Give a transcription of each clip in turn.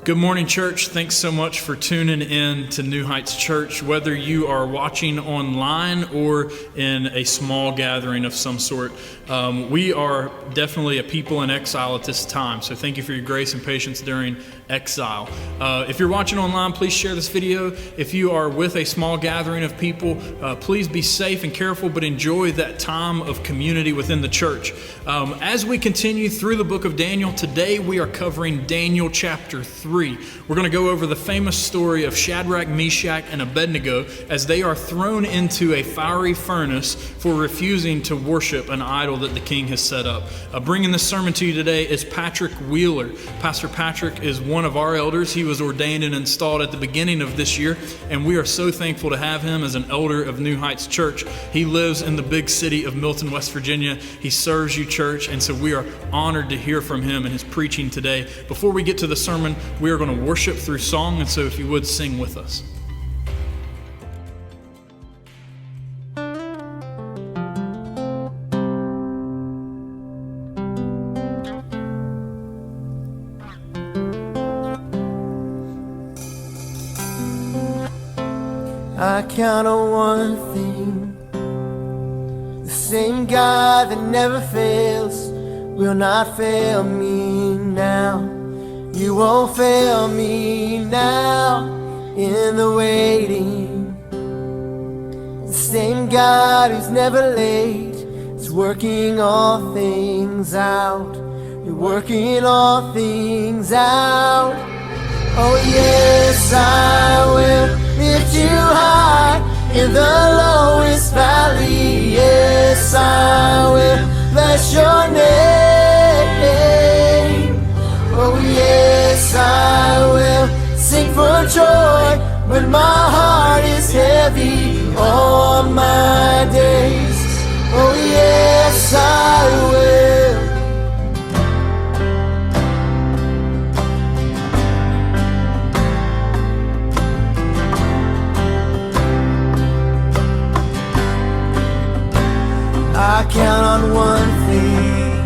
Good morning, church. Thanks so much for tuning in to New Heights Church. Whether you are watching online or in a small gathering of some sort, we are definitely a people in exile at this time. So thank you for your grace and patience during exile. If you're watching online, please share this video. If you are with a small gathering of people, please be safe and careful, but enjoy that time of community within the church. As we continue through the book of Daniel, today we are covering Daniel chapter 3. We're going to go over the famous story of Shadrach, Meshach, and Abednego as they are thrown into a fiery furnace for refusing to worship an idol that the king has set up. Bringing this sermon to you today is Patrick Wheeler. Pastor Patrick is one of our elders. He was ordained and installed at the beginning of this year, and we are so thankful to have him as an elder of New Heights Church. He lives in the big city of Milton, West Virginia. He serves you, church, and so we are honored to hear from him and his preaching today. Before we get to the sermon, we are going to worship through song, and so if you would sing with us. I count on one thing: the same God that never fails will not fail me now. You won't fail me now in the waiting. The same God who's never late is working all things out. You're working all things out. Oh yes, I will lift you high in the lowest valley. Yes, I will bless your name. Oh yes, I will sing for joy when my heart is heavy all my days. Oh yes, I will. I count on one thing: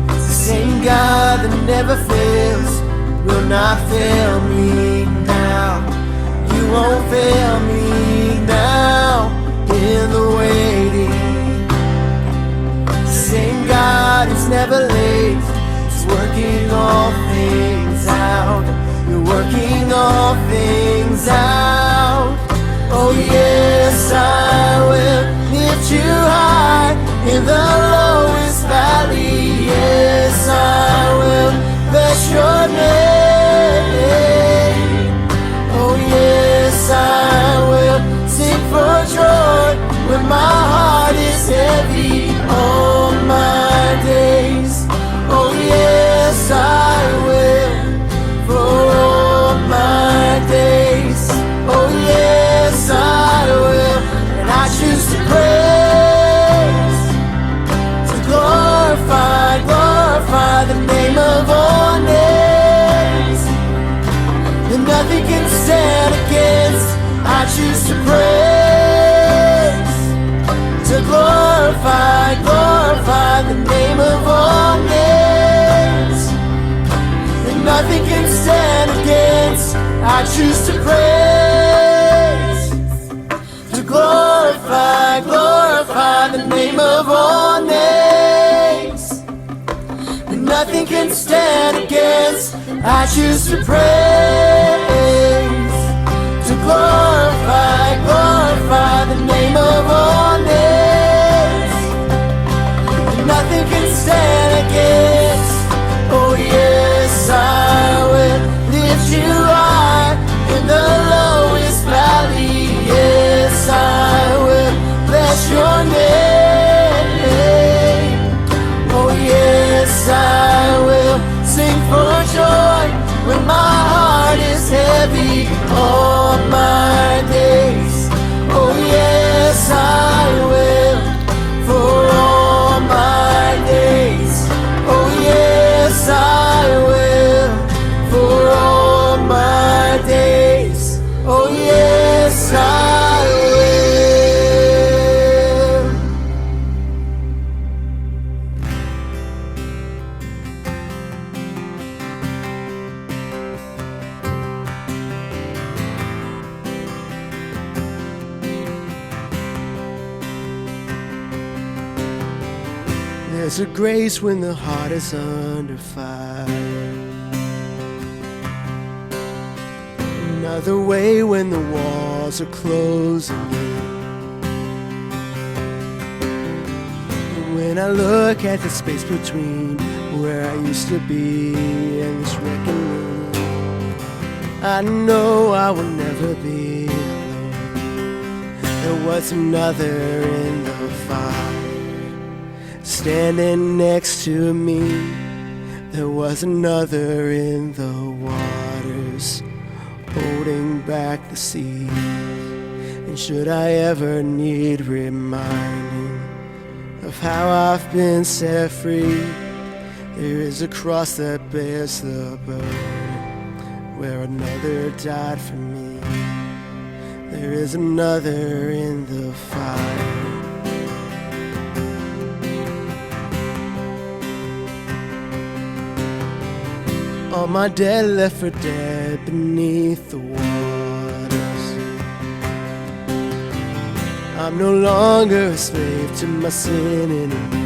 the same God that never fails will not fail me now. You won't fail me now in the waiting. The same God who's never late is working all things out. You're working all things out. Oh yes, I will lift you high in the lowest valley. Yes, I will bless your name. Oh yes, I will sing for joy when my heart is heavy all my days. Oh yes, I will for all my days. Oh yes, I will, and I choose to praise, to glorify the name of all names. And nothing can stand against. I choose to praise, to glorify the name of all names. And nothing can stand against. I choose to praise, to glorify the name of all names. And nothing can stand against. I choose to praise, to glorify the name of all names. And nothing can stand against. Oh yes, I will lift you high in the lowest valley. Yes, I will bless your name. Oh yes, I will sing for joy when my heart is heavy all my days. Oh yes, I will for all my days. Oh yes, I will for all my days. Oh yes, I will. There's a grace when the heart is under fire. Another way when the walls are closing in. And when I look at the space between where I used to be and this reckoning, I know I will never be alone. There was another in the fire, standing next to me. There was another in the waters, holding back the sea. And should I ever need reminding of how I've been set free, there is a cross that bears the burden, where another died for me. There is another in the fire. All my dead left for dead beneath the waters. I'm no longer a slave to my sin anymore.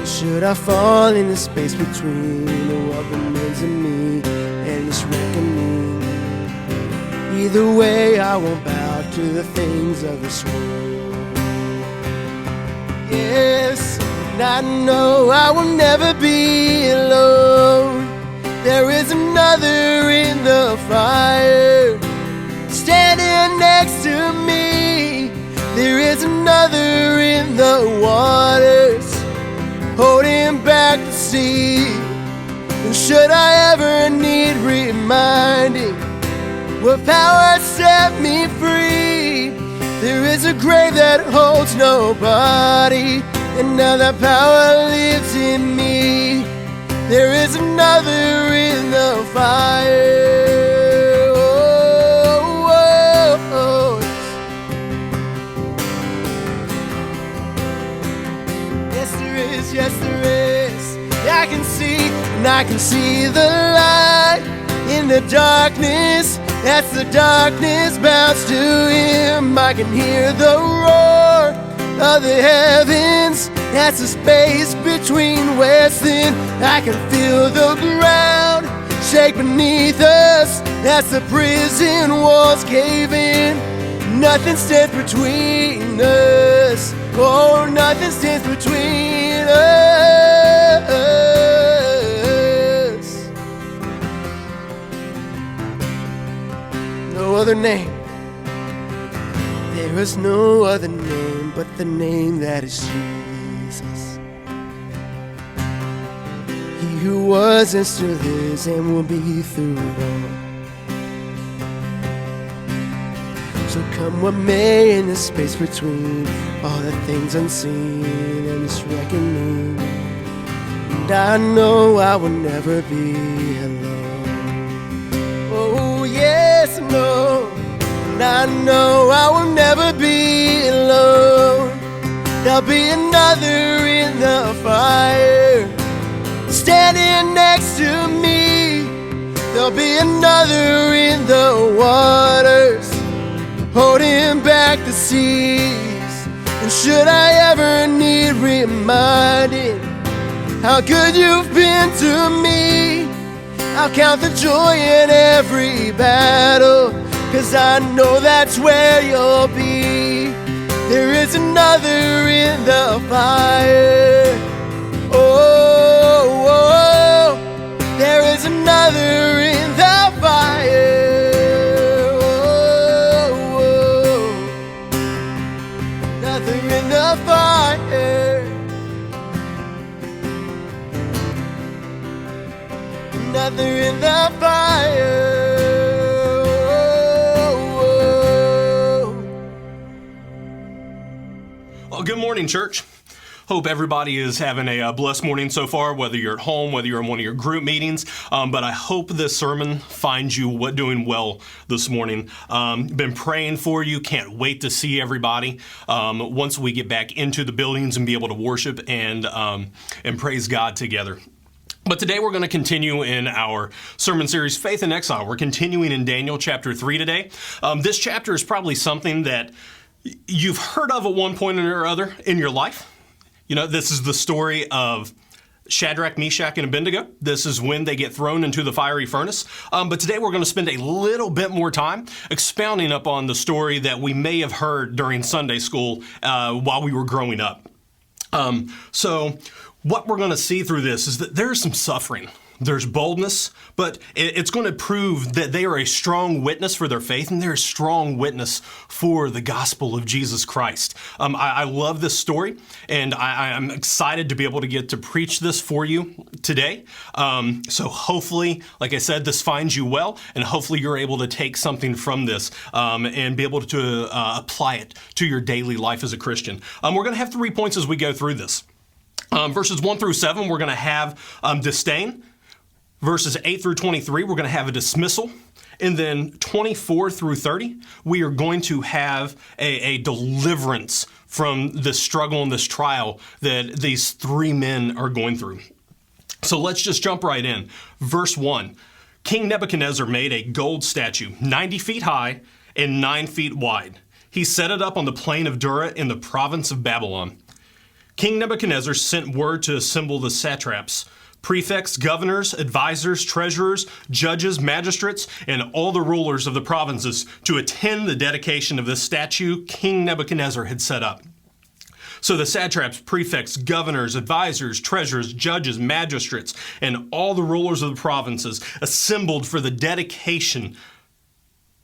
Should I fall in the space between what remains of me and this reckoning, either way I won't bow to the things of this world. Yes, and I know I will never be alone. There is another in the fire, standing next to me. There is another in the waters, holding back the sea. And should I ever need reminding what power set me free, there is a grave that holds nobody, and now that power lives in me. There is another in the fire. Oh, oh, oh. Yes, there is, yes, there is. I can see, and I can see the light in the darkness. As the darkness bows to him, I can hear the roar of the heavens. That's the space between west and I can feel the ground shake beneath us. That's the prison walls cave in. Nothing stands between us. Oh, nothing stands between us. No other name. There is no other name but the name that is Jesus. He who was and still is and will be through it all. So come what may in the space between all the things unseen and this reckoning, and I know I will never be alone. Oh yes, I know. And I know I will never be alone. There'll be another in the fire, standing next to me. There'll be another in the waters, holding back the seas. And should I ever need reminding how good you've been to me, I'll count the joy in every battle, 'cause I know that's where you'll be. There is another in the fire. Oh, oh, there is another in the fire. Oh, oh, another in the fire. Another in the fire. Well, good morning, church. Hope everybody is having a blessed morning so far, whether you're at home, whether you're in one of your group meetings. But I hope this sermon finds you doing well this morning. Been praying for you. Can't wait to see everybody once we get back into the buildings and be able to worship and praise God together. But today we're going to continue in our sermon series, Faith in Exile. We're continuing in Daniel chapter 3 today. This chapter is probably something that you've heard of at one point or other in your life. You know, this is the story of Shadrach, Meshach, and Abednego. This is when they get thrown into the fiery furnace. But today we're going to spend a little bit more time expounding upon the story that we may have heard during Sunday school while we were growing up. So what we're going to see through this is that there's some suffering. There's boldness, but it's going to prove that they are a strong witness for their faith, and they're a strong witness for the gospel of Jesus Christ. I love this story, and I'm excited to be able to get to preach this for you today. So hopefully, like I said, this finds you well, and hopefully you're able to take something from this and be able to apply it to your daily life as a Christian. We're going to have 3 points as we go through this. Verses 1 through 7, we're going to have disdain. Verses 8 through 23, we're going to have a dismissal. And then 24 through 30, we are going to have a deliverance from this struggle and this trial that these 3 men are going through. So let's just jump right in. Verse 1, King Nebuchadnezzar made a gold statue 90 feet high and 9 feet wide. He set it up on the plain of Dura in the province of Babylon. King Nebuchadnezzar sent word to assemble the satraps, prefects, governors, advisors, treasurers, judges, magistrates, and all the rulers of the provinces to attend the dedication of the statue King Nebuchadnezzar had set up. So the satraps, prefects, governors, advisors, treasurers, judges, magistrates, and all the rulers of the provinces assembled for the dedication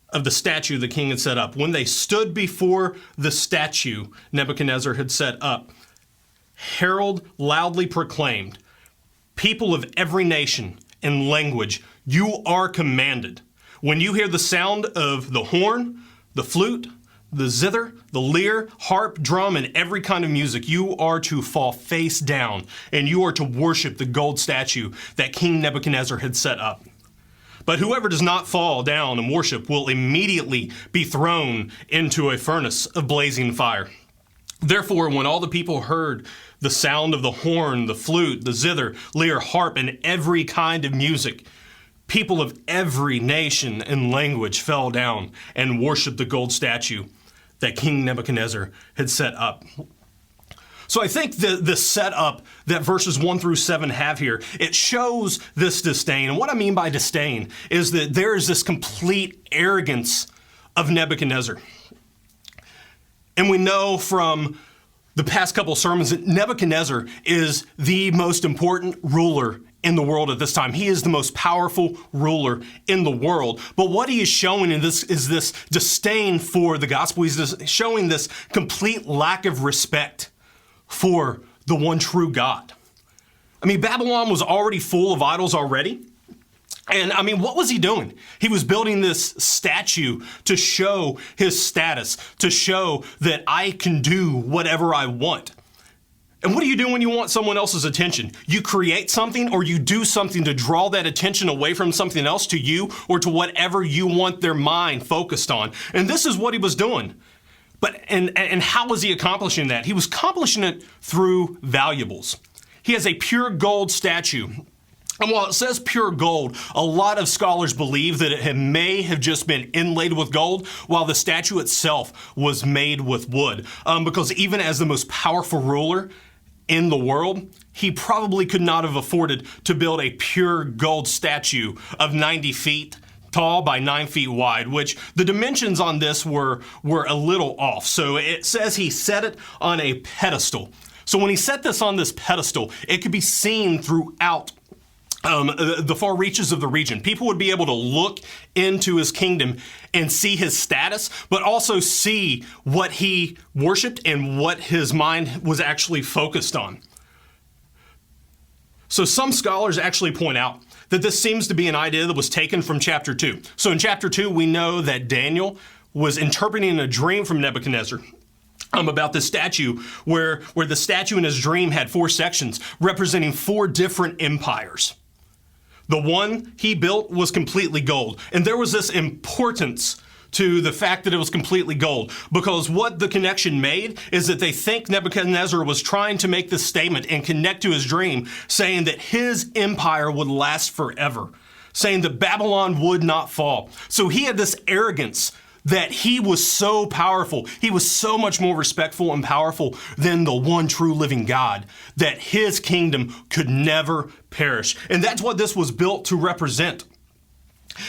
of the statue the king had set up. When they stood before the statue Nebuchadnezzar had set up, herald loudly proclaimed, "People of every nation and language, you are commanded. When you hear the sound of the horn, the flute, the zither, the lyre, harp, drum, and every kind of music, you are to fall face down, and you are to worship the gold statue that King Nebuchadnezzar had set up. But whoever does not fall down and worship will immediately be thrown into a furnace of blazing fire." Therefore, when all the people heard the sound of the horn, the flute, the zither, lyre, harp, and every kind of music, people of every nation and language fell down and worshiped the gold statue that King Nebuchadnezzar had set up. So I think the setup that verses 1 through 7 have here, it shows this disdain. And what I mean by disdain is that there is this complete arrogance of Nebuchadnezzar. And we know from the past couple sermons that Nebuchadnezzar is the most important ruler in the world at this time. He is the most powerful ruler in the world. But what he is showing in this is this disdain for the gospel. He's showing this complete lack of respect for the one true God. I mean, Babylon was already full of idols already. And I mean, what was he doing? He was building this statue to show his status, to show that I can do whatever I want. And what do you do when you want someone else's attention? You create something or you do something to draw that attention away from something else to you or to whatever you want their mind focused on. And this is what he was doing. But and how was he accomplishing that? He was accomplishing it through valuables. He has a pure gold statue. And while it says pure gold, a lot of scholars believe that it may have just been inlaid with gold, while the statue itself was made with wood. Because even as the most powerful ruler in the world, he probably could not have afforded to build a pure gold statue of 90 feet tall by 9 feet wide, which the dimensions on this were a little off. So it says he set it on a pedestal. So when he set this on this pedestal, it could be seen throughout the far reaches of the region. People would be able to look into his kingdom and see his status, but also see what he worshiped and what his mind was actually focused on. So some scholars actually point out that this seems to be an idea that was taken from chapter 2. So in chapter 2, we know that Daniel was interpreting a dream from Nebuchadnezzar about the statue, where the statue in his dream had 4 sections representing 4 different empires. The one he built was completely gold. And there was this importance to the fact that it was completely gold, because what the connection made is that they think Nebuchadnezzar was trying to make this statement and connect to his dream, saying that his empire would last forever, saying that Babylon would not fall. So he had this arrogance that he was so powerful, he was so much more respectful and powerful than the one true living God, that his kingdom could never perish. And that's what this was built to represent.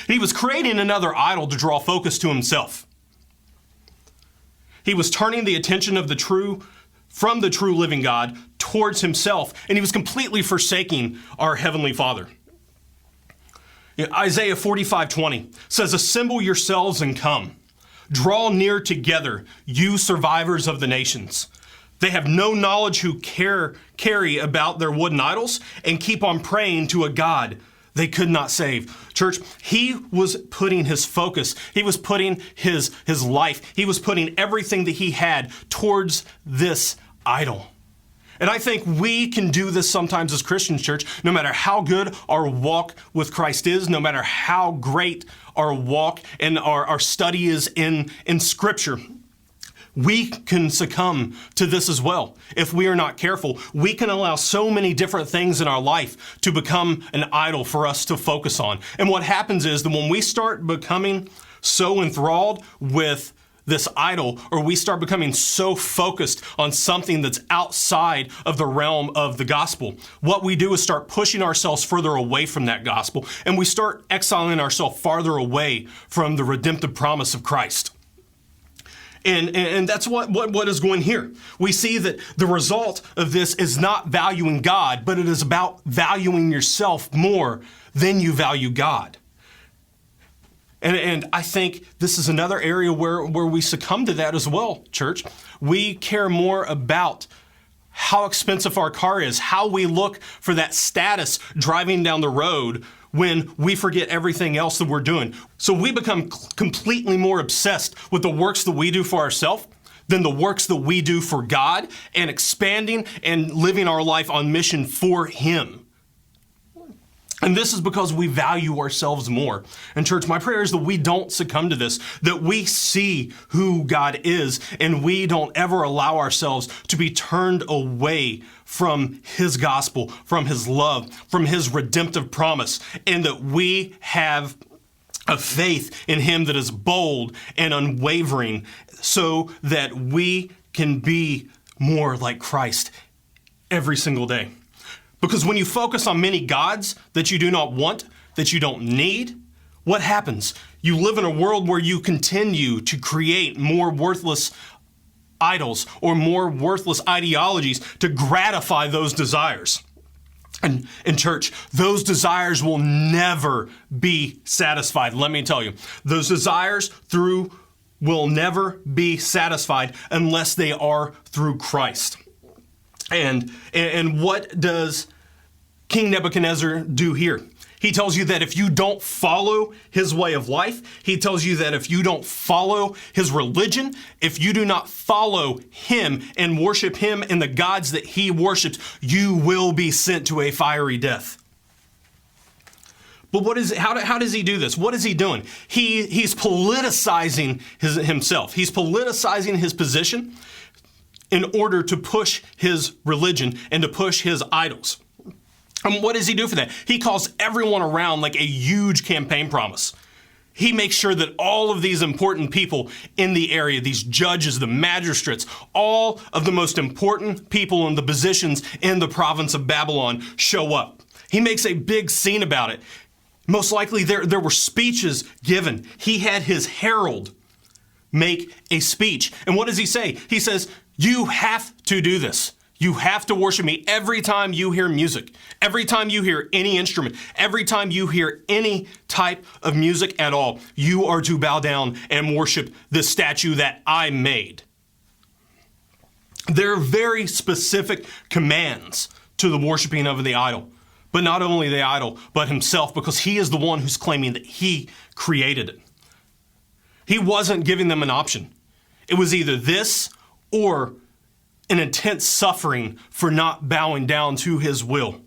He was creating another idol to draw focus to himself. He was turning the attention of from the true living God towards himself, and he was completely forsaking our Heavenly Father. Isaiah 45:20 says, "Assemble yourselves and come. Draw near together, you survivors of the nations. They have no knowledge who carry about their wooden idols and keep on praying to a God they could not save." Church, he was putting his focus, he was putting his life, he was putting everything that he had towards this idol. And I think we can do this sometimes as Christians, church, no matter how good our walk with Christ is, no matter how great our walk and our study is in Scripture. We can succumb to this as well. If we are not careful, we can allow so many different things in our life to become an idol for us to focus on. And what happens is that when we start becoming so enthralled with this idol, or we start becoming so focused on something that's outside of the realm of the gospel, what we do is start pushing ourselves further away from that gospel, and we start exiling ourselves farther away from the redemptive promise of Christ. And that's what is going here. We see that the result of this is not valuing God, but it is about valuing yourself more than you value God. And I think this is another area where we succumb to that as well, church. We care more about how expensive our car is, how we look for that status driving down the road, when we forget everything else that we're doing. So we become completely more obsessed with the works that we do for ourselves than the works that we do for God, and expanding and living our life on mission for Him. And this is because we value ourselves more. And church, my prayer is that we don't succumb to this, that we see who God is, and we don't ever allow ourselves to be turned away from His gospel, from His love, from His redemptive promise, and that we have a faith in Him that is bold and unwavering, so that we can be more like Christ every single day. Because when you focus on many gods that you do not want, that you don't need, what happens? You live in a world where you continue to create more worthless idols or more worthless ideologies to gratify those desires. And in church, those desires will never be satisfied. Let me tell you, those desires will never be satisfied unless they are through Christ. And what does King Nebuchadnezzar do here? He tells you that if you don't follow his way of life, he tells you that if you don't follow his religion, if you do not follow him and worship him and the gods that he worships, you will be sent to a fiery death. But how does he do this? What is he doing? He's politicizing himself. He's politicizing his position in order to push his religion and to push his idols. And what does he do for that? He calls everyone around like a huge campaign promise. He makes sure that all of these important people in the area, these judges, the magistrates, all of the most important people in the positions in the province of Babylon show up. He makes a big scene about it. Most likely there were speeches given. He had his herald make a speech. And what does he say? He says, you have to do this. You have to worship me every time you hear music, every time you hear any instrument, every time you hear any type of music at all. You are to bow down and worship the statue that I made. There are very specific commands to the worshiping of the idol, but not only the idol, but himself, because he is the one who's claiming that he created it. He wasn't giving them an option. It was either this or an intense suffering for not bowing down to his will.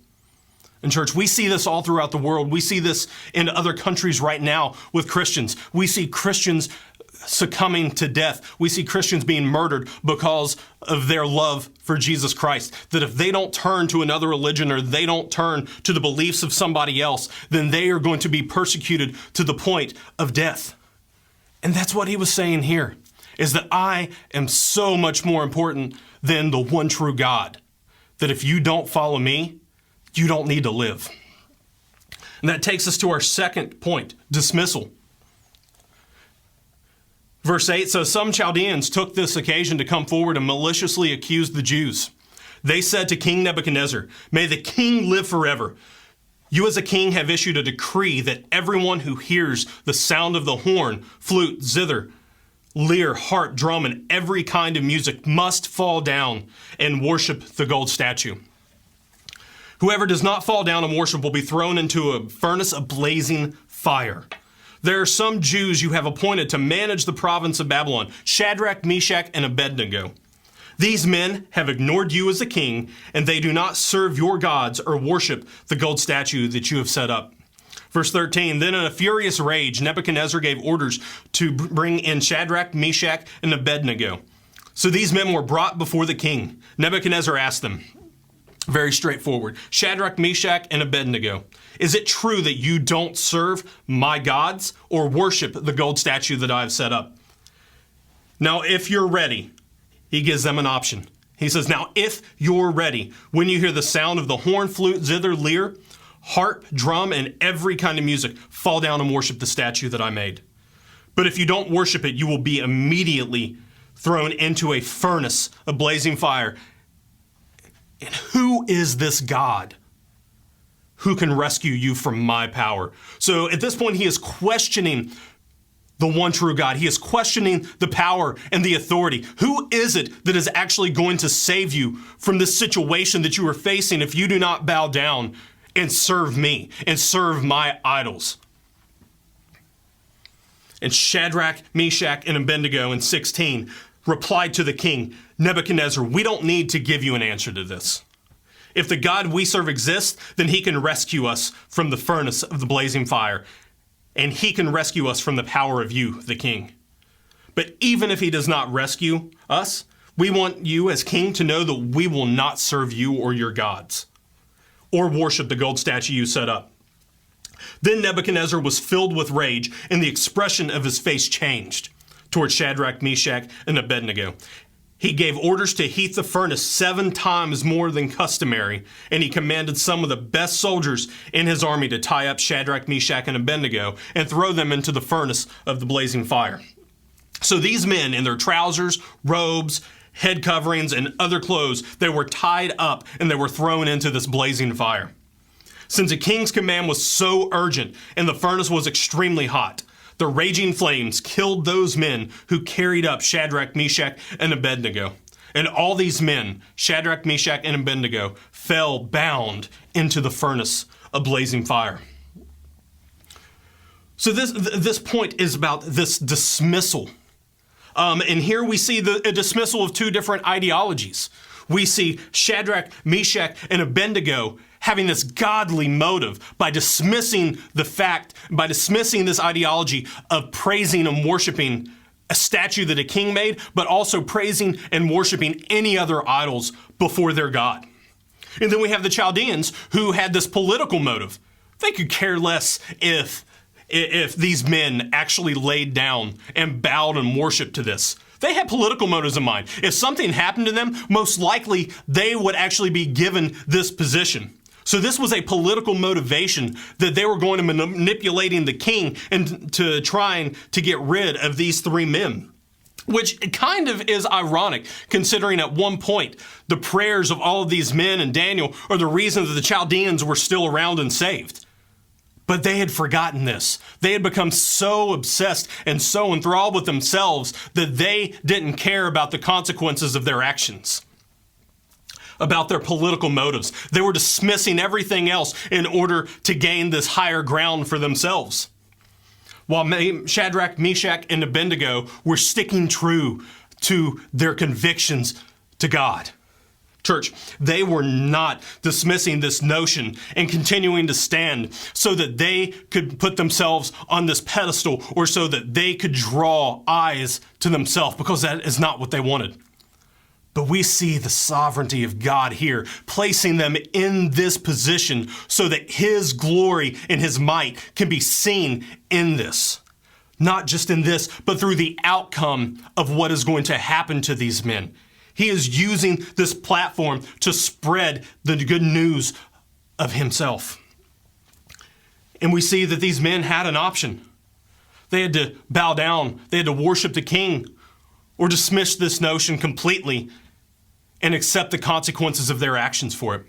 And church, we see this all throughout the world. We see this in other countries right now with Christians. We see Christians succumbing to death. We see Christians being murdered because of their love for Jesus Christ. That if they don't turn to another religion or they don't turn to the beliefs of somebody else, then they are going to be persecuted to the point of death. And that's what he was saying here, is that I am so much more important than the one true God, that if you don't follow me, you don't need to live. And that takes us to our second point, dismissal. Verse 8, so some Chaldeans took this occasion to come forward and maliciously accuse the Jews. They said to King Nebuchadnezzar, may the king live forever. You as a king have issued a decree that everyone who hears the sound of the horn, flute, zither, lyre, harp, drum, and every kind of music must fall down and worship the gold statue. Whoever does not fall down and worship will be thrown into a furnace of blazing fire. There are some Jews you have appointed to manage the province of Babylon, Shadrach, Meshach, and Abednego. These men have ignored you as a king, and they do not serve your gods or worship the gold statue that you have set up. Verse 13, then in a furious rage, Nebuchadnezzar gave orders to bring in Shadrach, Meshach, and Abednego. So these men were brought before the king. Nebuchadnezzar asked them, very straightforward, Shadrach, Meshach, and Abednego, is it true that you don't serve my gods or worship the gold statue that I have set up? Now, if you're ready, he gives them an option. He says, now, if you're ready, when you hear the sound of the horn, flute, zither, lyre, harp, drum, and every kind of music, fall down and worship the statue that I made. But if you don't worship it, you will be immediately thrown into a furnace of blazing fire. And who is this God who can rescue you from my power? So at this point, he is questioning the one true God. He is questioning the power and the authority. Who is it that is actually going to save you from this situation that you are facing if you do not bow down and serve me and serve my idols? And Shadrach, Meshach, and Abednego in 16 replied to the king, Nebuchadnezzar, we don't need to give you an answer to this. If the God we serve exists, then he can rescue us from the furnace of the blazing fire, and he can rescue us from the power of you, the king. But even if he does not rescue us, we want you as king to know that we will not serve you or your gods, or worship the gold statue you set up. Then Nebuchadnezzar was filled with rage, and the expression of his face changed toward Shadrach, Meshach, and Abednego. He gave orders to heat the furnace 7 times more than customary, and he commanded some of the best soldiers in his army to tie up Shadrach, Meshach, and Abednego and throw them into the furnace of the blazing fire. So these men, in their trousers, robes, head coverings, and other clothes, they were tied up and they were thrown into this blazing fire. Since the king's command was so urgent and the furnace was extremely hot, the raging flames killed those men who carried up Shadrach, Meshach, and Abednego. And all these men, Shadrach, Meshach, and Abednego, fell bound into the furnace of blazing fire. So this point is about this dismissal. And here we see a dismissal of 2 different ideologies. We see Shadrach, Meshach, and Abednego having this godly motive by dismissing this ideology of praising and worshiping a statue that a king made, but also praising and worshiping any other idols before their God. And then we have the Chaldeans who had this political motive. They could care less if these men actually laid down and bowed and worshiped to this. They had political motives in mind. If something happened to them, most likely they would actually be given this position. So this was a political motivation that they were going to manipulating the king and to trying to get rid of these 3 men. Which kind of is ironic, considering at one point the prayers of all of these men and Daniel are the reason that the Chaldeans were still around and saved. But they had forgotten this. They had become so obsessed and so enthralled with themselves that they didn't care about the consequences of their actions, about their political motives. They were dismissing everything else in order to gain this higher ground for themselves. While Shadrach, Meshach, and Abednego were sticking true to their convictions to God. Church, they were not dismissing this notion and continuing to stand so that they could put themselves on this pedestal or so that they could draw eyes to themselves, because that is not what they wanted. But we see the sovereignty of God here, placing them in this position so that his glory and his might can be seen in this. not just in this, but through the outcome of what is going to happen to these men. He is using this platform to spread the good news of himself. And we see that these men had an option. They had to bow down, they had to worship the king, or dismiss this notion completely and accept the consequences of their actions for it.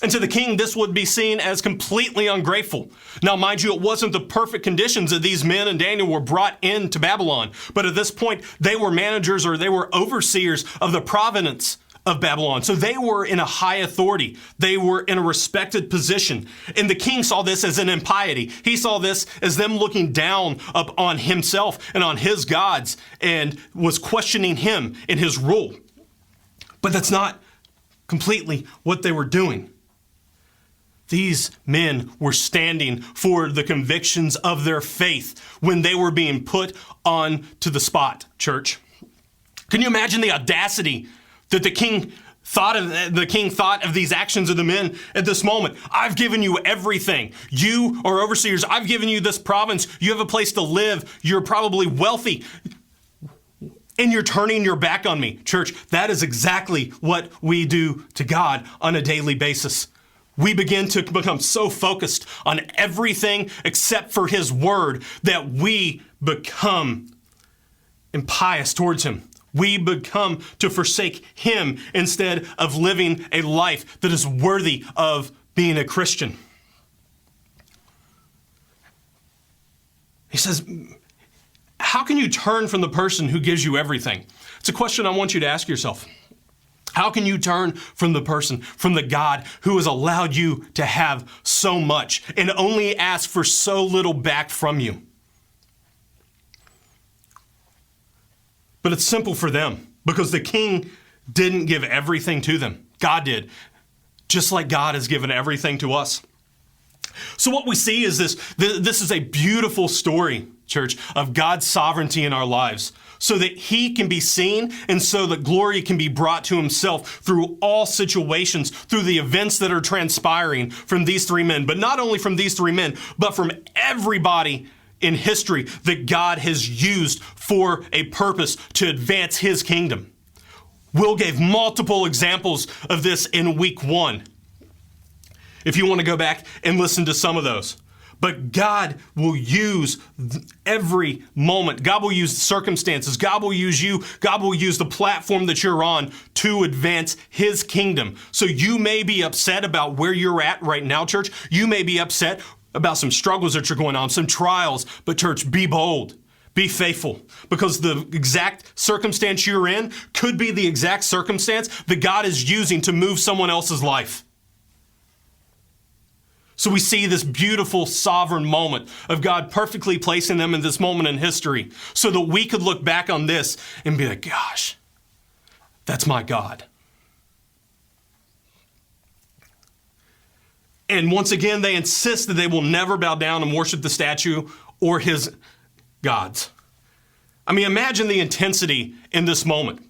And to the king, this would be seen as completely ungrateful. Now, mind you, it wasn't the perfect conditions that these men and Daniel were brought into Babylon. But at this point, they were managers, or they were overseers of the province of Babylon. So they were in a high authority. They were in a respected position. And the king saw this as an impiety. He saw this as them looking down up on himself and on his gods, and was questioning him in his rule. But that's not completely what they were doing. These men were standing for the convictions of their faith when they were being put on to the spot, church. Can you imagine the audacity that the king thought of these actions of the men at this moment? I've given you everything. You are overseers. I've given you this province. You have a place to live. You're probably wealthy. And you're turning your back on me. Church, that is exactly what we do to God on a daily basis. We begin to become so focused on everything except for his word that we become impious towards him. We become to forsake him instead of living a life that is worthy of being a Christian. He says, how can you turn from the person who gives you everything? It's a question I want you to ask yourself. How can you turn from the person, from the God who has allowed you to have so much and only ask for so little back from you? But it's simple for them because the king didn't give everything to them. God did, just like God has given everything to us. So what we see is this is a beautiful story, church, of God's sovereignty in our lives, so that he can be seen and so that glory can be brought to himself through all situations, through the events that are transpiring from these three men. But not only from these three men, but from everybody in history that God has used for a purpose to advance his kingdom. Will gave multiple examples of this in week 1. If you want to go back and listen to some of those. But God will use every moment. God will use circumstances. God will use you. God will use the platform that you're on to advance his kingdom. So you may be upset about where you're at right now, church. You may be upset about some struggles that you're going on, some trials. But church, be bold. Be faithful, because the exact circumstance you're in could be the exact circumstance that God is using to move someone else's life. So we see this beautiful sovereign moment of God perfectly placing them in this moment in history so that we could look back on this and be like, gosh, that's my God. And once again, they insist that they will never bow down and worship the statue or his gods. I mean, imagine the intensity in this moment.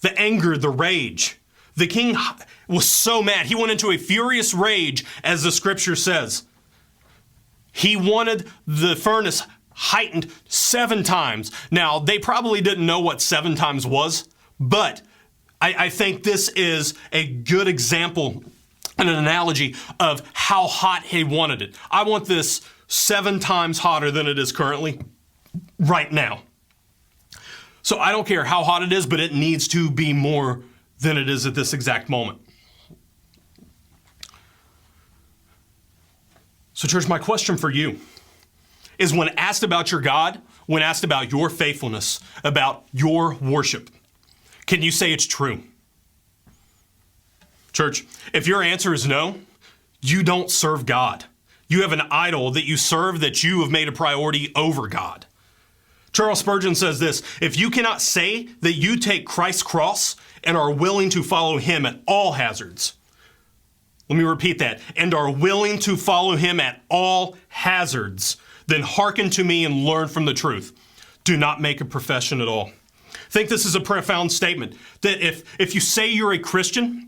The anger, the rage. The king was so mad. He went into a furious rage, as the scripture says. He wanted the furnace heightened 7 times. Now, they probably didn't know what 7 times was, but I think this is a good example and an analogy of how hot he wanted it. I want this 7 times hotter than it is currently right now. So I don't care how hot it is, but it needs to be more than it is at this exact moment. So church, my question for you is, when asked about your God, when asked about your faithfulness, about your worship, can you say it's true? Church, if your answer is no, you don't serve God. You have an idol that you serve that you have made a priority over God. Charles Spurgeon says this: if you cannot say that you take Christ's cross and are willing to follow him at all hazards, let me repeat that, and are willing to follow him at all hazards, then hearken to me and learn from the truth. Do not make a profession at all. I think this is a profound statement, that if you say you're a Christian,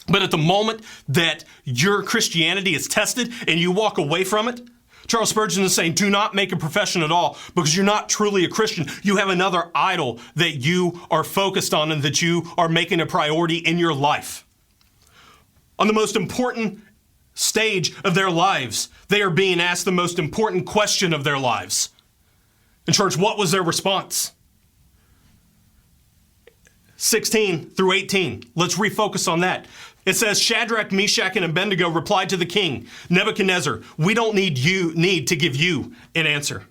but at the moment that your Christianity is tested and you walk away from it, Charles Spurgeon is saying, do not make a profession at all because you're not truly a Christian. You have another idol that you are focused on and that you are making a priority in your life. On the most important stage of their lives, they are being asked the most important question of their lives. And church, what was their response? 16 through 18. Let's refocus on that. It says, Shadrach, Meshach, and Abednego replied to the king, Nebuchadnezzar, we don't need to give you an answer.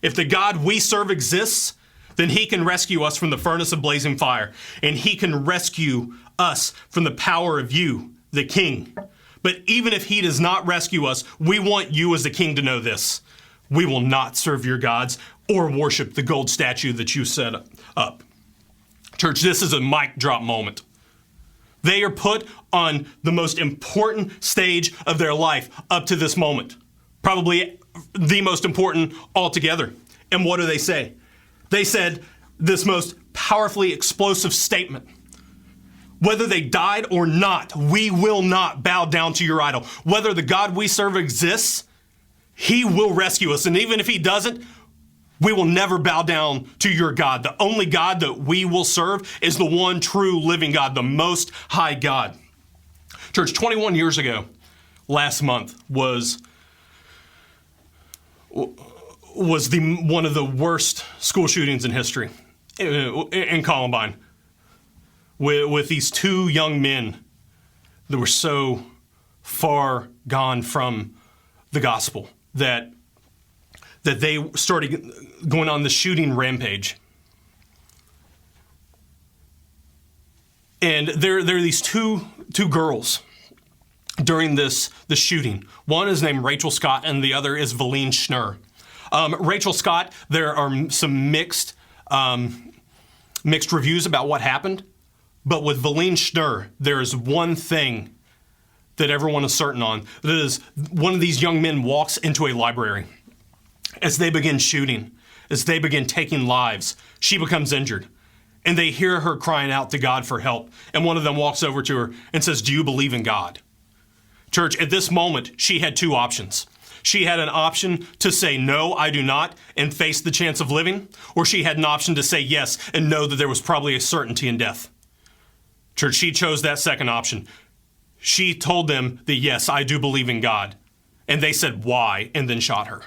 If the God we serve exists, then he can rescue us from the furnace of blazing fire, and he can rescue us from the power of you, the king. But even if he does not rescue us, we want you as the king to know this. We will not serve your gods or worship the gold statue that you set up. Church, this is a mic drop moment. They are put on the most important stage of their life up to this moment. Probably the most important altogether. And what do they say? They said this most powerfully explosive statement. Whether they died or not, we will not bow down to your idol. Whether the God we serve exists, he will rescue us. And even if he doesn't, we will never bow down to your God. The only God that we will serve is the one true living God, the Most High God. Church, 21 years ago, last month, was one of the worst school shootings in history in Columbine, with these two young men that were so far gone from the gospel that they started going on the shooting rampage. And there are these two girls during the shooting. One is named Rachel Scott, and the other is Valine Schnurr. Rachel Scott, there are some mixed reviews about what happened. But with Valine Schnurr, there is one thing that everyone is certain on. That is, one of these young men walks into a library. As they begin shooting, as they begin taking lives, she becomes injured. And they hear her crying out to God for help. And one of them walks over to her and says, do you believe in God? Church, at this moment, she had two options. She had an option to say, no, I do not, and face the chance of living. Or she had an option to say yes and know that there was probably a certainty in death. Church, she chose that second option. She told them that, yes, I do believe in God. And they said, why? And then shot her.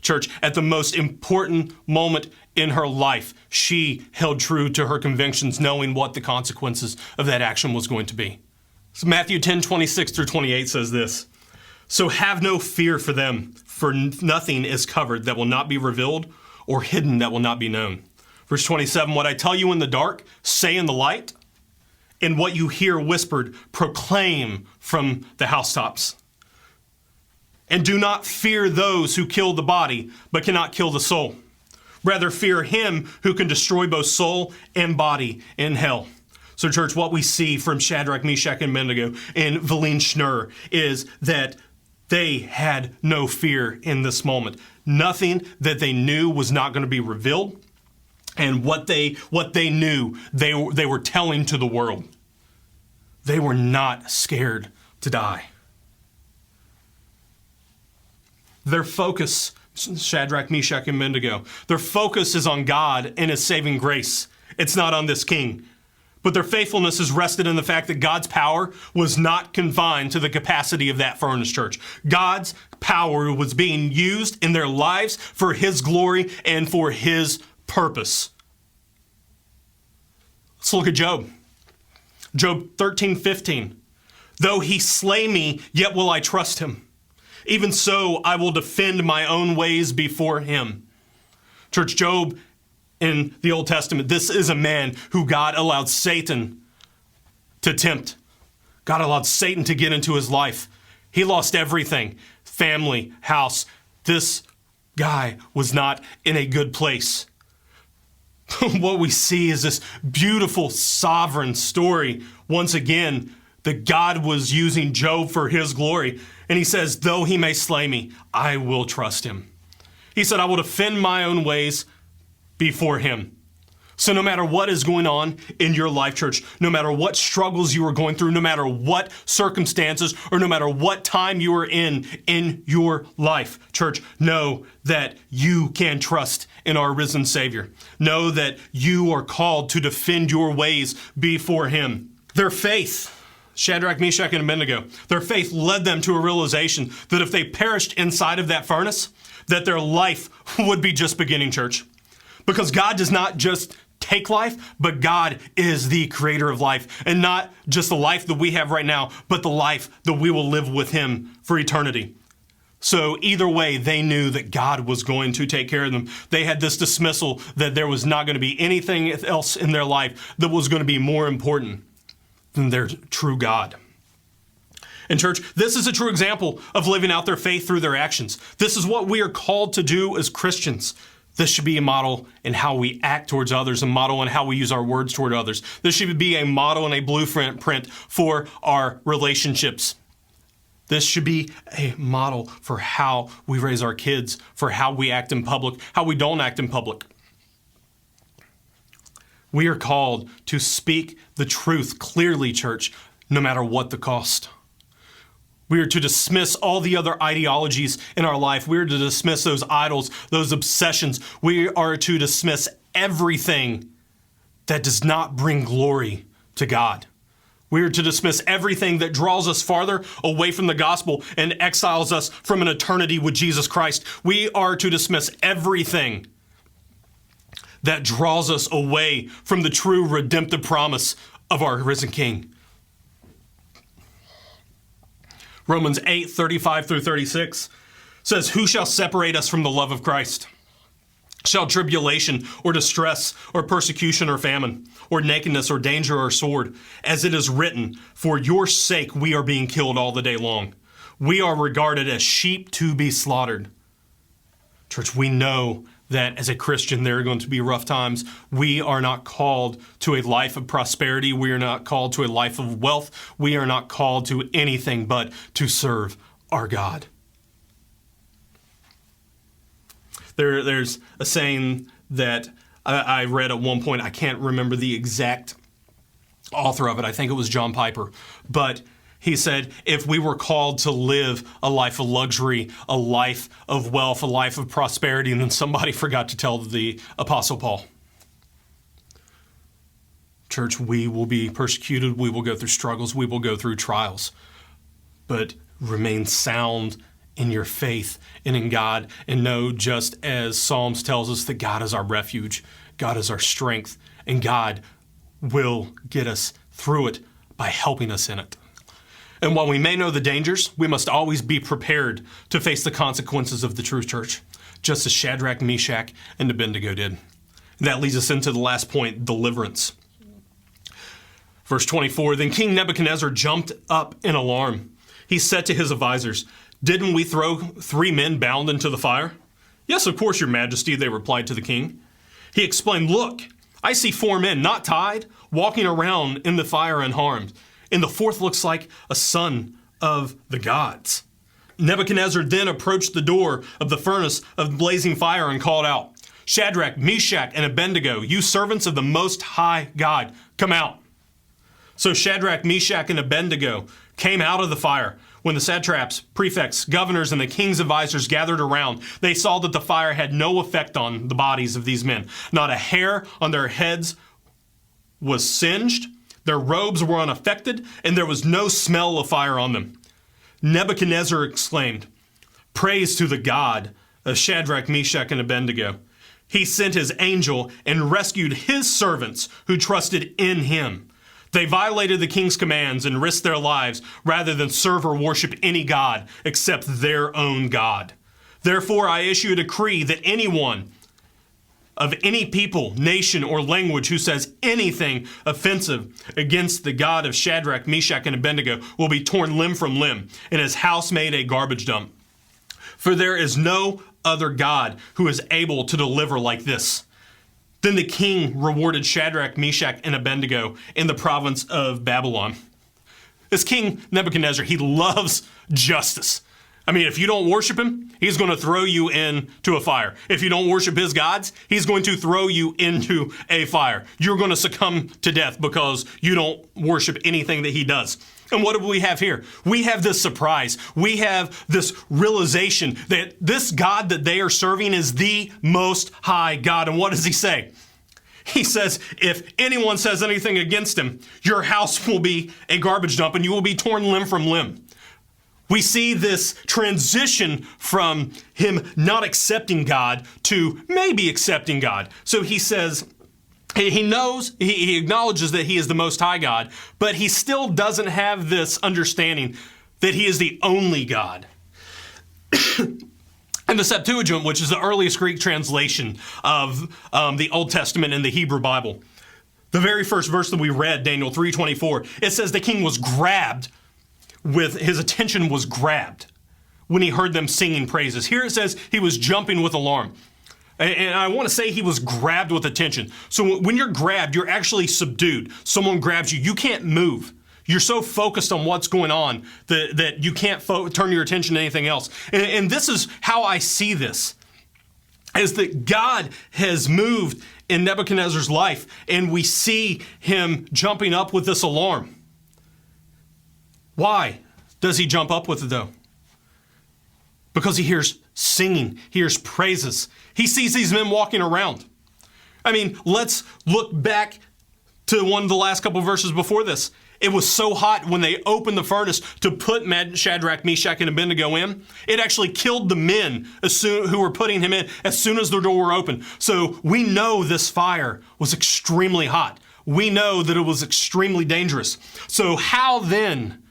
Church, at the most important moment in her life, she held true to her convictions, knowing what the consequences of that action was going to be. So Matthew 10:26 through 28 says this, so have no fear for them, for nothing is covered that will not be revealed, or hidden that will not be known. Verse 27, what I tell you in the dark, say in the light, and what you hear whispered, proclaim from the housetops. And do not fear those who kill the body, but cannot kill the soul. Rather fear him who can destroy both soul and body in hell. So church, what we see from Shadrach, Meshach, and Abednego and Valine Schnurr is that they had no fear in this moment. Nothing that they knew was not going to be revealed. And what they knew, they were telling to the world. They were not scared to die. Their focus, Shadrach, Meshach, and Abednego, their focus is on God and his saving grace. It's not on this king. But their faithfulness is rested in the fact that God's power was not confined to the capacity of that furnace, church. God's power was being used in their lives for his glory and for his purpose. Let's look at Job. Job 13:15. Though he slay me, yet will I trust him. Even so, I will defend my own ways before him. Church, Job in the Old Testament, this is a man who God allowed Satan to tempt. God allowed Satan to get into his life. He lost everything, family, house. This guy was not in a good place. What we see is this beautiful, sovereign story. Once again, that God was using Job for his glory. And he says, though he may slay me, I will trust him. He said, I will defend my own ways before him. So no matter what is going on in your life, church, no matter what struggles you are going through, no matter what circumstances, or no matter what time you are in your life, church, know that you can trust in our risen Savior. Know that you are called to defend your ways before Him. Their faith, Shadrach, Meshach, and Abednego, their faith led them to a realization that if they perished inside of that furnace, that their life would be just beginning, church. Because God does not just take life, but God is the creator of life. And not just the life that we have right now, but the life that we will live with Him for eternity. So either way, they knew that God was going to take care of them. They had this dismissal that there was not going to be anything else in their life that was going to be more important than their true God. And church, this is a true example of living out their faith through their actions. This is what we are called to do as Christians. This should be a model in how we act towards others, a model in how we use our words toward others. This should be a model and a blueprint for our relationships. This should be a model for how we raise our kids, for how we act in public, how we don't act in public. We are called to speak the truth clearly, church, no matter what the cost. We are to dismiss all the other ideologies in our life. We are to dismiss those idols, those obsessions. We are to dismiss everything that does not bring glory to God. We are to dismiss everything that draws us farther away from the gospel and exiles us from an eternity with Jesus Christ. We are to dismiss everything that draws us away from the true redemptive promise of our risen King. Romans 8:35 through 36 says, "Who shall separate us from the love of Christ? Shall tribulation or distress or persecution or famine or nakedness or danger or sword? As it is written, for your sake we are being killed all the day long. We are regarded as sheep to be slaughtered." Church, we know that as a Christian, there are going to be rough times. We are not called to a life of prosperity. We are not called to a life of wealth. We are not called to anything but to serve our God. There's a saying that I read at one point. I can't remember the exact author of it. I think it was John Piper. But he said, if we were called to live a life of luxury, a life of wealth, a life of prosperity, and then somebody forgot to tell the Apostle Paul. Church, we will be persecuted. We will go through struggles. We will go through trials. But remain sound in your faith and in God, and know, just as Psalms tells us, that God is our refuge, God is our strength, and God will get us through it by helping us in it. And while we may know the dangers, we must always be prepared to face the consequences of the truth, church, just as Shadrach, Meshach, and Abednego did. And that leads us into the last point, deliverance. Verse 24, "Then King Nebuchadnezzar jumped up in alarm. He said to his advisors, 'Didn't we throw 3 men bound into the fire?' 'Yes, of course, your majesty,' they replied to the king. He explained, 'Look, I see 4 men, not tied, walking around in the fire unharmed. And the 4th looks like a son of the gods.' Nebuchadnezzar then approached the door of the furnace of blazing fire and called out, 'Shadrach, Meshach, and Abednego, you servants of the Most High God, come out.' So Shadrach, Meshach, and Abednego came out of the fire. When the satraps, prefects, governors, and the king's advisors gathered around, they saw that the fire had no effect on the bodies of these men. Not a hair on their heads was singed. Their robes were unaffected, and there was no smell of fire on them. Nebuchadnezzar exclaimed, 'Praise to the God of Shadrach, Meshach, and Abednego. He sent his angel and rescued his servants who trusted in him. They violated the king's commands and risked their lives rather than serve or worship any god except their own God. Therefore, I issue a decree that anyone of any people, nation, or language who says anything offensive against the God of Shadrach, Meshach, and Abednego will be torn limb from limb, and his house made a garbage dump. For there is no other God who is able to deliver like this.' Then the king rewarded Shadrach, Meshach, and Abednego in the province of Babylon." This King Nebuchadnezzar, he loves justice. I mean, if you don't worship him, he's going to throw you into a fire. If you don't worship his gods, he's going to throw you into a fire. You're going to succumb to death because you don't worship anything that he does. And what do we have here? We have this surprise. We have this realization that this God that they are serving is the Most High God. And what does he say? He says, if anyone says anything against him, your house will be a garbage dump and you will be torn limb from limb. We see this transition from him not accepting God to maybe accepting God. So he says, he acknowledges that he is the Most High God, but he still doesn't have this understanding that he is the only God. And the Septuagint, which is the earliest Greek translation of the Old Testament in the Hebrew Bible, the very first verse that we read, Daniel 3:24, it says the king was grabbed his attention was grabbed when he heard them singing praises. Here it says he was jumping with alarm. And I want to say he was grabbed with attention. So when you're grabbed, you're actually subdued. Someone grabs you. You can't move. You're so focused on what's going on that you can't turn your attention to anything else. And this is how I see this, is that God has moved in Nebuchadnezzar's life, and we see him jumping up with this alarm. Why does he jump up with it, though? Because he hears singing, he hears praises. He sees these men walking around. I mean, let's look back to one of the last couple of verses before this. It was so hot when they opened the furnace to put Shadrach, Meshach, and Abednego in. It actually killed the men who were putting him in as soon as the door were open. So we know this fire was extremely hot. We know that it was extremely dangerous. So how then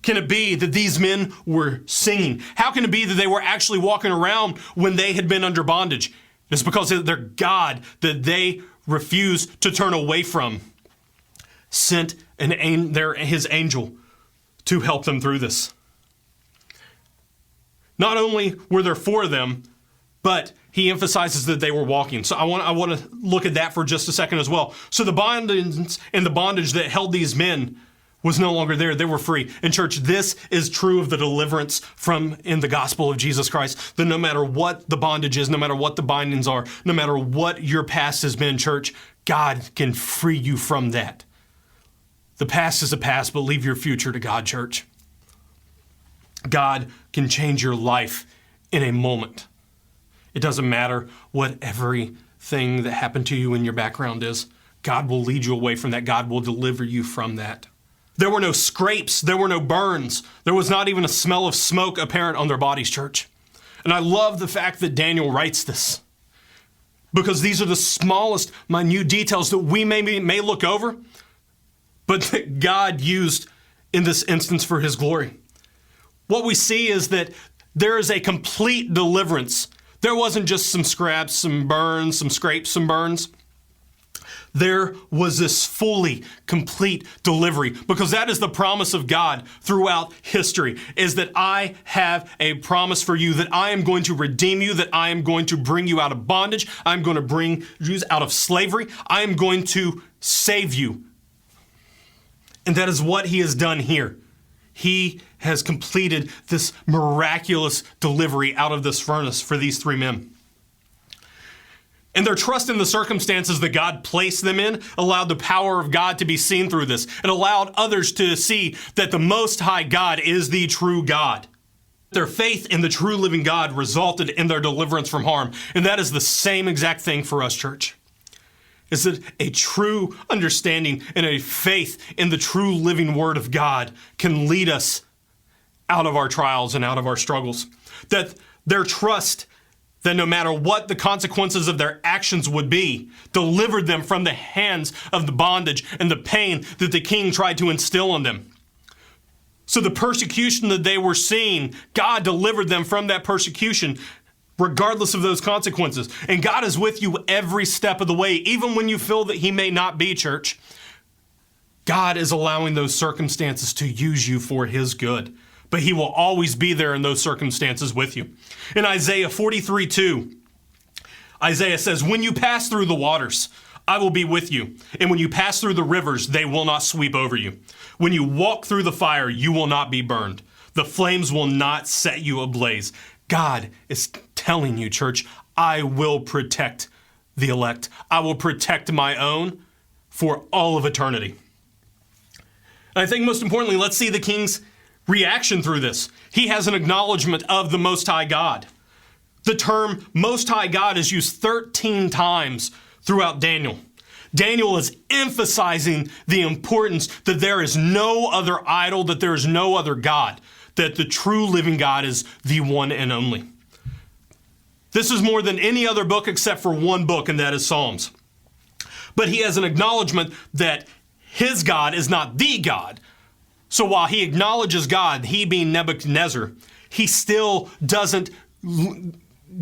can it be that these men were singing? How can it be that they were actually walking around when they had been under bondage? It's because their God that they refused to turn away from sent his angel to help them through this. Not only were there four of them, but he emphasizes that they were walking. So I want to look at that for just a second as well. So the bondage and the bondage that held these men was no longer there. They were free. And church, this is true of the deliverance in the gospel of Jesus Christ. That no matter what the bondage is, no matter what the bindings are, no matter what your past has been, church, God can free you from that. The past is the past, but leave your future to God, church. God can change your life in a moment. It doesn't matter what everything that happened to you in your background is. God will lead you away from that. God will deliver you from that. There were no scrapes. There were no burns. There was not even a smell of smoke apparent on their bodies, church. And I love the fact that Daniel writes this, because these are the smallest, minute details that we may look over, but that God used in this instance for his glory. What we see is that there is a complete deliverance. There wasn't just some scraps, some burns, some scrapes, some burns. There was this fully complete delivery, because that is the promise of God throughout history, is that I have a promise for you, that I am going to redeem you, that I am going to bring you out of bondage. I'm going to bring you out of slavery. I am going to save you. And that is what he has done here. He has completed this miraculous delivery out of this furnace for these three men. And their trust in the circumstances that God placed them in allowed the power of God to be seen through this. It allowed others to see that the Most High God is the true God. Their faith in the true living God resulted in their deliverance from harm. And that is the same exact thing for us, church. Is that a true understanding and a faith in the true living Word of God can lead us out of our trials and out of our struggles. That their trust that no matter what the consequences of their actions would be, delivered them from the hands of the bondage and the pain that the king tried to instill on them. So the persecution that they were seeing, God delivered them from that persecution, regardless of those consequences. And God is with you every step of the way, even when you feel that he may not be, church. God is allowing those circumstances to use you for his good. But he will always be there in those circumstances with you. In Isaiah 43:2, Isaiah says, when you pass through the waters, I will be with you. And when you pass through the rivers, they will not sweep over you. When you walk through the fire, you will not be burned. The flames will not set you ablaze. God is telling you, church, I will protect the elect. I will protect my own for all of eternity. And I think most importantly, let's see the king's reaction through this. He has an acknowledgement of the Most High God. The term Most High God is used 13 times throughout Daniel. Daniel is emphasizing the importance that there is no other idol, that there is no other God, that the true living God is the one and only. This is more than any other book except for one book, and that is Psalms. But he has an acknowledgement that his God is not the God. So while he acknowledges God, he being Nebuchadnezzar, he still doesn't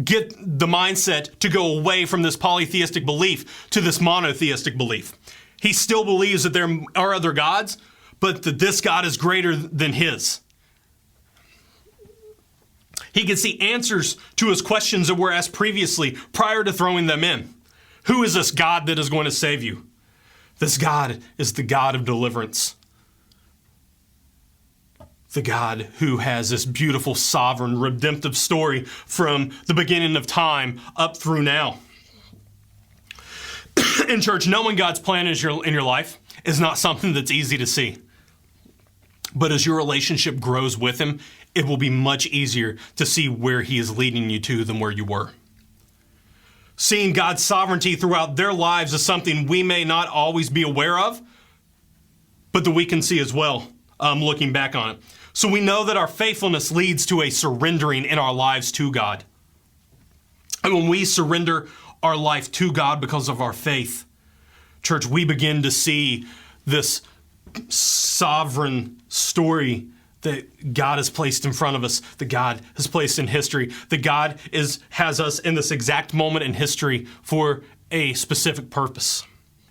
get the mindset to go away from this polytheistic belief to this monotheistic belief. He still believes that there are other gods, but that this God is greater than his. He can see answers to his questions that were asked previously prior to throwing them in. Who is this God that is going to save you? This God is the God of deliverance. The God who has this beautiful, sovereign, redemptive story from the beginning of time up through now. In church, knowing God's plan in your life is not something that's easy to see. But as your relationship grows with him, it will be much easier to see where he is leading you to than where you were. Seeing God's sovereignty throughout their lives is something we may not always be aware of, but that we can see as well, looking back on it. So we know that our faithfulness leads to a surrendering in our lives to God. And when we surrender our life to God because of our faith, church, we begin to see this sovereign story that God has placed in front of us, that God has placed in history, that God has us in this exact moment in history for a specific purpose.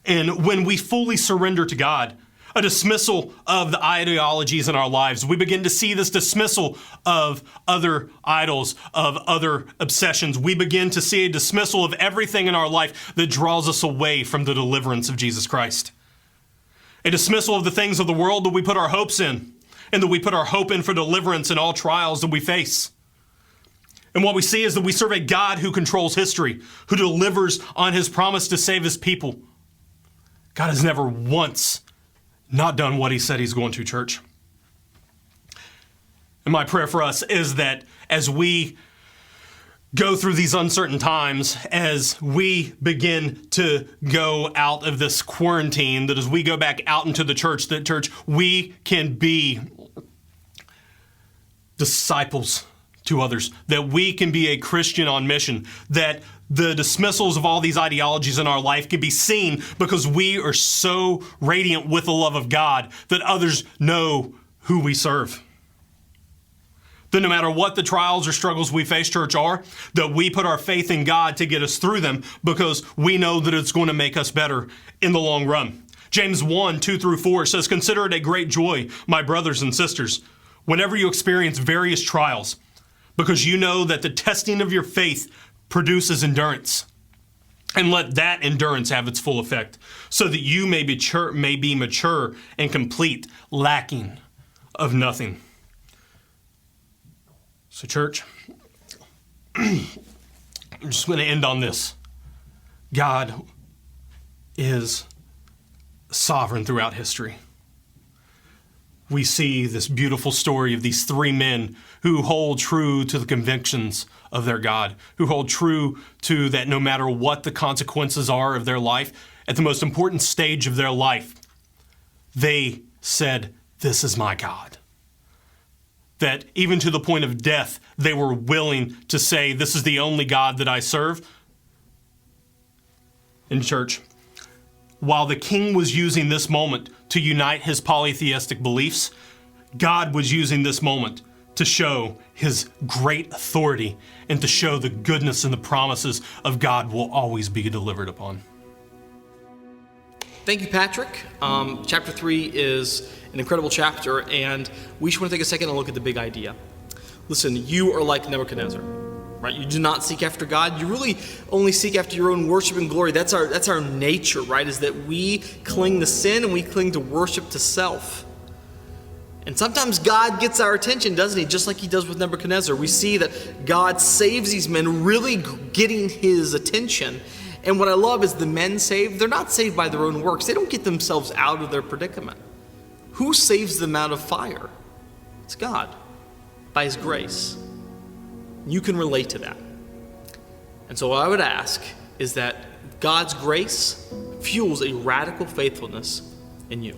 And when we fully surrender to God, a dismissal of the ideologies in our lives, we begin to see this dismissal of other idols, of other obsessions. We begin to see a dismissal of everything in our life that draws us away from the deliverance of Jesus Christ. A dismissal of the things of the world that we put our hopes in, and that we put our hope in for deliverance in all trials that we face. And what we see is that we serve a God who controls history, who delivers on his promise to save his people. God has never once not done what he said he's going to, church. And my prayer for us is that as we go through these uncertain times, as we begin to go out of this quarantine, that as we go back out into the church, that church, we can be disciples to others, that we can be a Christian on mission, that the dismissals of all these ideologies in our life can be seen because we are so radiant with the love of God that others know who we serve. That no matter what the trials or struggles we face, church, are, that we put our faith in God to get us through them because we know that it's going to make us better in the long run. James 1:2-4 says, "Consider it a great joy, my brothers and sisters, whenever you experience various trials, because you know that the testing of your faith produces endurance. And let that endurance have its full effect, so that you may be mature and complete, lacking of nothing." So, church, I'm just going to end on this. God is sovereign throughout history. We see this beautiful story of these three men who hold true to the convictions of their God, who hold true to that no matter what the consequences are of their life, at the most important stage of their life, they said, "This is my God." That even to the point of death, they were willing to say, "This is the only God that I serve." In church, while the king was using this moment to unite his polytheistic beliefs, God was using this moment to show his great authority and to show the goodness and the promises of God will always be delivered upon. Thank you, Patrick. Chapter 3 is an incredible chapter, and we just want to take a second and look at the big idea. Listen, you are like Nebuchadnezzar, right? You do not seek after God. You really only seek after your own worship and glory. That's our nature, right? Is that we cling to sin and we cling to worship to self. And sometimes God gets our attention, doesn't he? Just like he does with Nebuchadnezzar. We see that God saves these men, really getting his attention. And what I love is the men saved, they're not saved by their own works. They don't get themselves out of their predicament. Who saves them out of fire? It's God, by his grace. You can relate to that. And so what I would ask is that God's grace fuels a radical faithfulness in you.